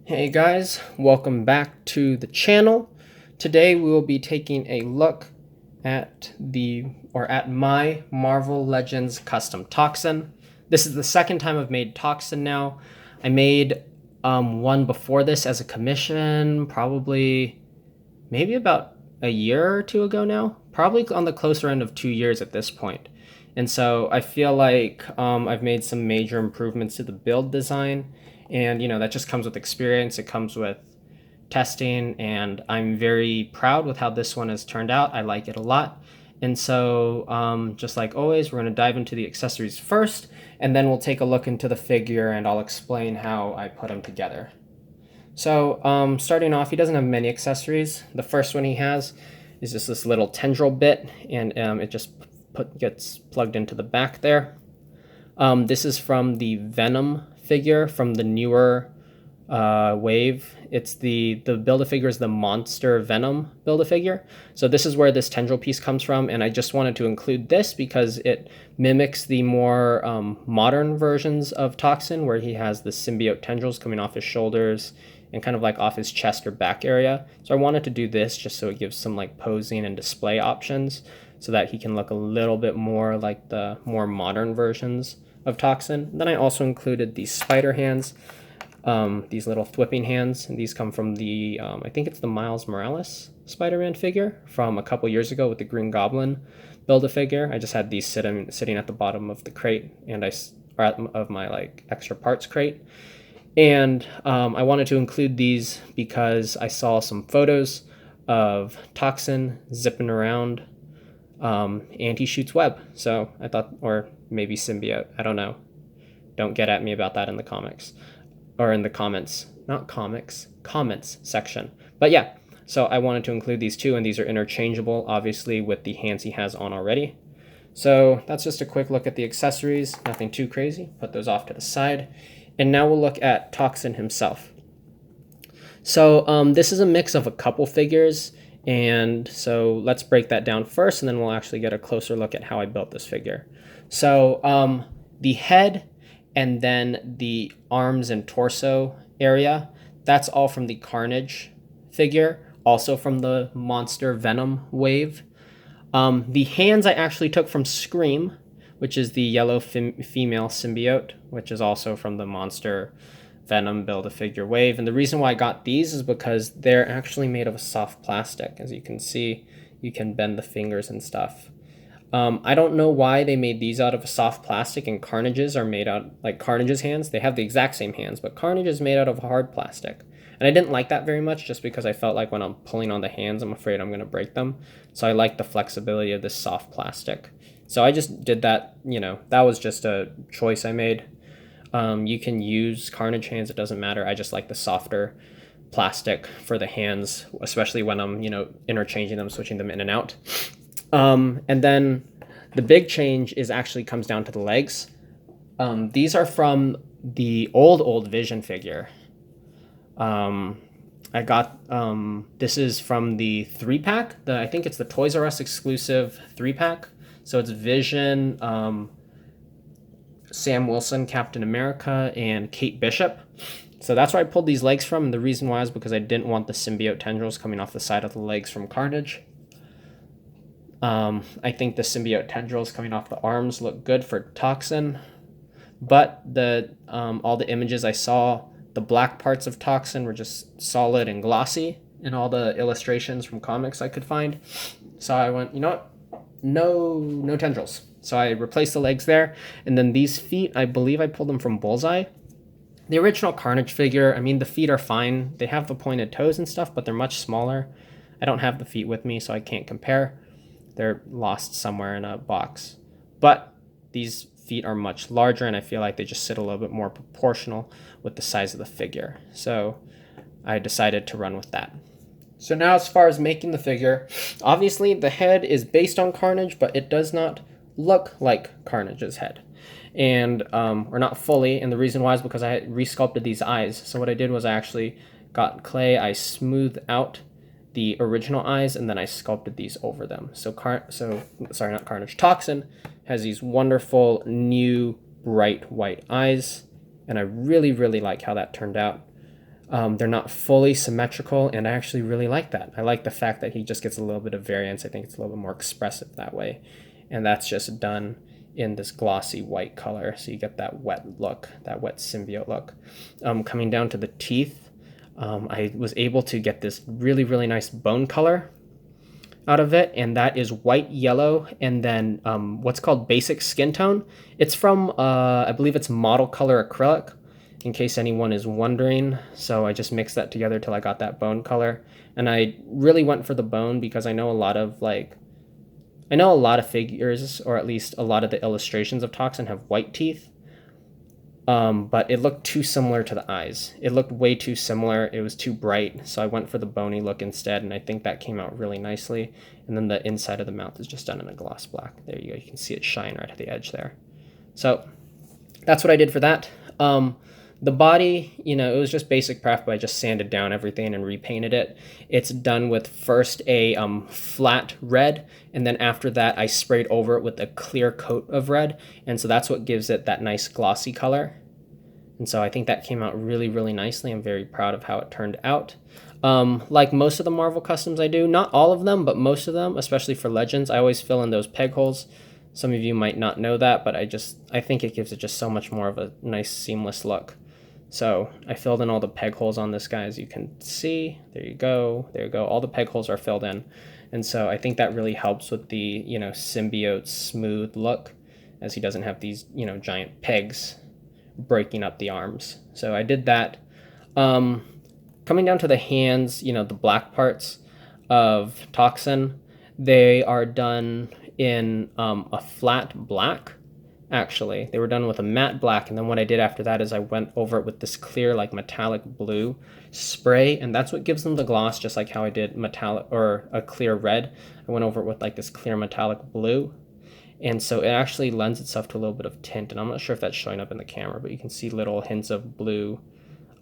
Hey guys, welcome back to the channel. Today we will be taking a look at my Marvel Legends custom Toxin. This is the second time I've made Toxin now. I made one before this as a commission, probably maybe about a year or two ago now. Probably on the closer end of 2 years at this point. And so I feel like I've made some major improvements to the build design. And, that just comes with experience. It comes with testing. And I'm very proud with how this one has turned out. I like it a lot. And so just like always, we're going to dive into the accessories first. And then we'll take a look into the figure and I'll explain how I put them together. So starting off, he doesn't have many accessories. The first one he has is just this little tendril bit. And it just gets plugged into the back there. This is from the Venom figure from the newer wave. It's the Build-A-Figure is the Monster Venom Build-A-Figure. So this is where this tendril piece comes from, and I just wanted to include this because it mimics the more modern versions of Toxin, where he has the symbiote tendrils coming off his shoulders and kind of like off his chest or back area. So I wanted to do this just so it gives some like posing and display options so that he can look a little bit more like the more modern versions of Toxin. Then I also included these spider hands, these little thwipping hands. And these come from the, I think it's the Miles Morales Spider-Man figure from a couple years ago with the Green Goblin Build-A-Figure. I just had these sitting at the bottom of the crate and of my like extra parts crate. And I wanted to include these because I saw some photos of Toxin zipping around and he shoots web. So I thought, or maybe symbiote, I don't know. Don't get at me about that in the comics or in the comments, not comics, comments section. But yeah, so I wanted to include these two, and these are interchangeable, obviously, with the hands he has on already. So that's just a quick look at the accessories, nothing too crazy. Put those off to the side. And now we'll look at Toxin himself. So this is a mix of a couple figures. And so let's break that down first, and then we'll actually get a closer look at how I built this figure. So the head and then the arms and torso area, that's all from the Carnage figure, also from the Monster Venom wave. The hands I actually took from Scream, which is the yellow female symbiote, which is also from the Monster Venom Build-A-Figure wave. And the reason why I got these is because they're actually made of a soft plastic. As you can see, you can bend the fingers and stuff. I don't know why they made these out of a soft plastic and Carnage's are made out, like Carnage's hands, they have the exact same hands, but Carnage is made out of hard plastic. And I didn't like that very much just because I felt like when I'm pulling on the hands, I'm afraid I'm going to break them. So I like the flexibility of this soft plastic. So I just did that, that was just a choice I made. You can use Carnage hands, it doesn't matter. I just like the softer plastic for the hands, especially when I'm, interchanging them, switching them in and out. And then the big change actually comes down to the legs. These are from the old Vision figure. I got, this is from the 3-pack. I think it's the Toys R Us exclusive 3-pack. So it's Vision, Sam Wilson, Captain America, and Kate Bishop. So that's where I pulled these legs from, and the reason why is because I didn't want the symbiote tendrils coming off the side of the legs from Carnage. I think the symbiote tendrils coming off the arms look good for Toxin, but all the images I saw, the black parts of Toxin were just solid and glossy in all the illustrations from comics I could find. So I went, you know what? No tendrils. So I replaced the legs there. And then these feet, I believe I pulled them from Bullseye. The original Carnage figure, I mean, the feet are fine. They have the pointed toes and stuff, but they're much smaller. I don't have the feet with me, so I can't compare. They're lost somewhere in a box. But these feet are much larger, and I feel like they just sit a little bit more proportional with the size of the figure. So I decided to run with that. So now as far as making the figure, obviously the head is based on Carnage, but it does not look like Carnage's head, and or not fully. And the reason why is because I resculpted these eyes. So what I did was I actually got clay, I smoothed out the original eyes, and then I sculpted these over them. So not Carnage, Toxin has these wonderful new bright white eyes, and I really like how that turned out. They're not fully symmetrical, and I actually really like that. I like the fact that he just gets a little bit of variance. I think it's a little bit more expressive that way. And that's just done in this glossy white color. So you get that wet look, that wet symbiote look. Coming down to the teeth, I was able to get this really, really nice bone color out of it, and that is white, yellow, and then what's called basic skin tone. It's from, I believe it's Model Color Acrylic, in case anyone is wondering. So I just mixed that together till I got that bone color. And I really went for the bone because I know a lot of figures, or at least a lot of the illustrations of Toxin have white teeth. But it looked too similar to the eyes. It looked way too similar. It was too bright. So I went for the bony look instead. And I think that came out really nicely. And then the inside of the mouth is just done in a gloss black. There you go. You can see it shine right at the edge there. So that's what I did for that. The body, it was just basic prep, but I just sanded down everything and repainted it. It's done with first a flat red, and then after that I sprayed over it with a clear coat of red, and so that's what gives it that nice glossy color. And so I think that came out really, really nicely. I'm very proud of how it turned out. Like most of the Marvel customs I do, not all of them, but most of them, especially for Legends, I always fill in those peg holes. Some of you might not know that, but I think it gives it just so much more of a nice seamless look. So I filled in all the peg holes on this guy, as you can see. There you go. There you go. All the peg holes are filled in. And so I think that really helps with the, symbiote smooth look, as he doesn't have these, giant pegs breaking up the arms. So I did that. Coming down to the hands, the black parts of Toxin, they are done in a flat black. Actually, they were done with a matte black, and then what I did after that is I went over it with this clear, like metallic blue spray, and that's what gives them the gloss, just like how I did metallic or a clear red. I went over it with like this clear metallic blue, and so it actually lends itself to a little bit of tint, and I'm not sure if that's showing up in the camera, but you can see little hints of blue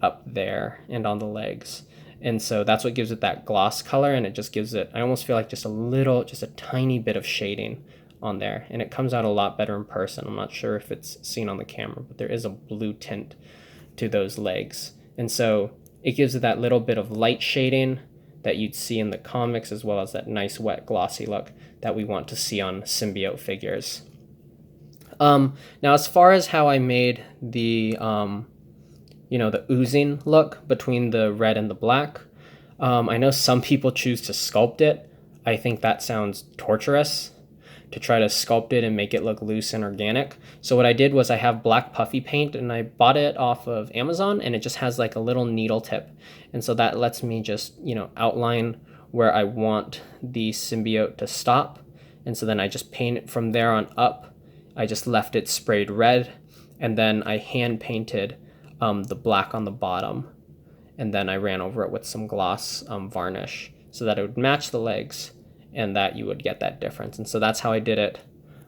up there and on the legs. And so that's what gives it that gloss color, and it just gives it, I almost feel like just a tiny bit of shading on there, and it comes out a lot better in person. I'm not sure if it's seen on the camera, but there is a blue tint to those legs, and so it gives it that little bit of light shading that you'd see in the comics, as well as that nice wet glossy look that we want to see on symbiote figures. Now as far as how I made the the oozing look between the red and the black, I know some people choose to sculpt it. I think that sounds torturous, to try to sculpt it and make it look loose and organic. So what I did was I have black puffy paint, and I bought it off of Amazon, and it just has like a little needle tip. And so that lets me just, outline where I want the symbiote to stop. And so then I just paint it from there on up. I just left it sprayed red, and then I hand painted the black on the bottom. And then I ran over it with some gloss varnish so that it would match the legs, and that you would get that difference. And so that's how I did it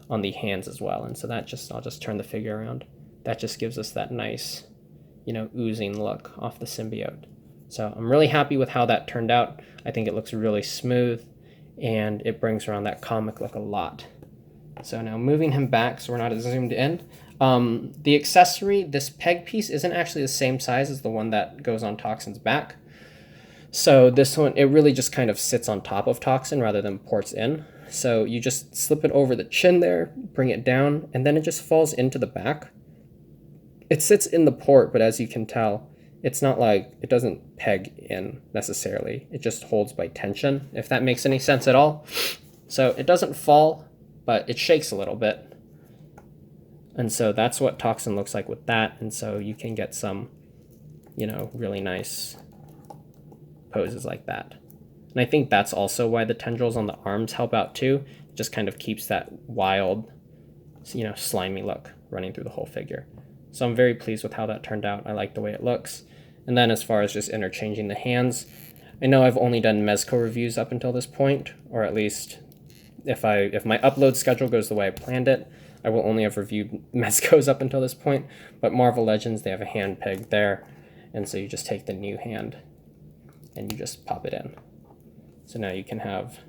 on the hands as well. And so I'll just turn the figure around. That just gives us that nice, oozing look off the symbiote. So I'm really happy with how that turned out. I think it looks really smooth, and it brings around that comic look a lot. So now moving him back so we're not as zoomed in. The accessory, this peg piece isn't actually the same size as the one that goes on Toxin's back. So this one, it really just kind of sits on top of Toxin rather than ports in. So you just slip it over the chin there, bring it down, and then it just falls into the back. It sits in the port, but as you can tell, it's not like, it doesn't peg in necessarily. It just holds by tension, if that makes any sense at all. So it doesn't fall, but it shakes a little bit. And so that's what Toxin looks like with that. And so you can get some, really nice poses like that. And I think that's also why the tendrils on the arms help out too. It just kind of keeps that wild, slimy look running through the whole figure. So I'm very pleased with how that turned out. I like the way it looks. And then as far as just interchanging the hands, I know I've only done Mezco reviews up until this point, or at least if my upload schedule goes the way I planned it, I will only have reviewed Mezcos up until this point. But Marvel Legends, they have a hand peg there, and so you just take the new hand and you just pop it in. So now you can have,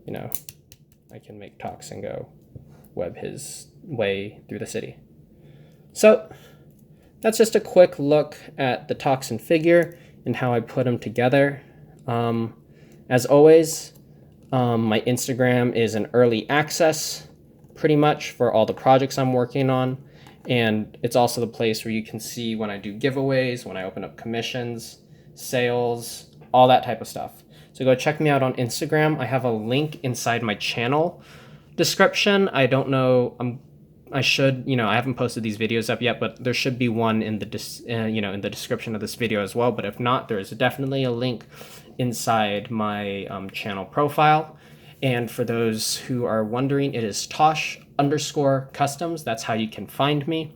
I can make Toxin go web his way through the city. So that's just a quick look at the Toxin figure and how I put them together. As always, my Instagram is an early access pretty much for all the projects I'm working on. And it's also the place where you can see when I do giveaways, when I open up commissions, sales, all that type of stuff. So go check me out on Instagram. I have a link inside my channel description. I don't know. I should, I haven't posted these videos up yet, but there should be one in the in the description of this video as well. But if not, there is definitely a link inside my channel profile. And for those who are wondering, it is Tosh_customs. That's how you can find me.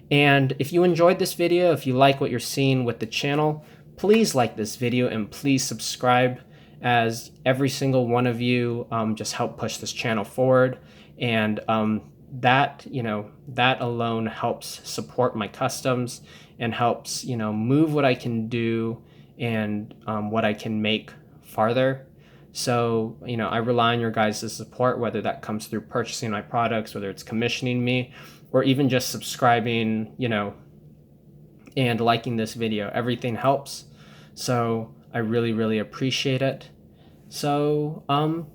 And if you enjoyed this video, if you like what you're seeing with the channel, please like this video and please subscribe, as every single one of you just help push this channel forward. And that alone helps support my customs and helps move what I can do and what I can make farther. So I rely on your guys' support, whether that comes through purchasing my products, whether it's commissioning me, or even just subscribing and liking this video. Everything helps, so I really appreciate it. So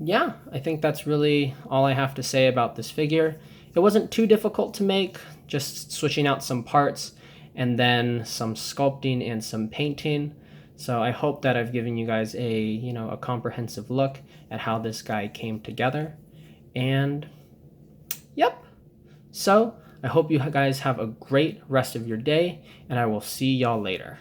yeah, I think that's really all I have to say about this figure. It wasn't too difficult to make, just switching out some parts and then some sculpting and some painting. So I hope that I've given you guys a comprehensive look at how this guy came together. And yep. So I hope you guys have a great rest of your day, and I will see y'all later.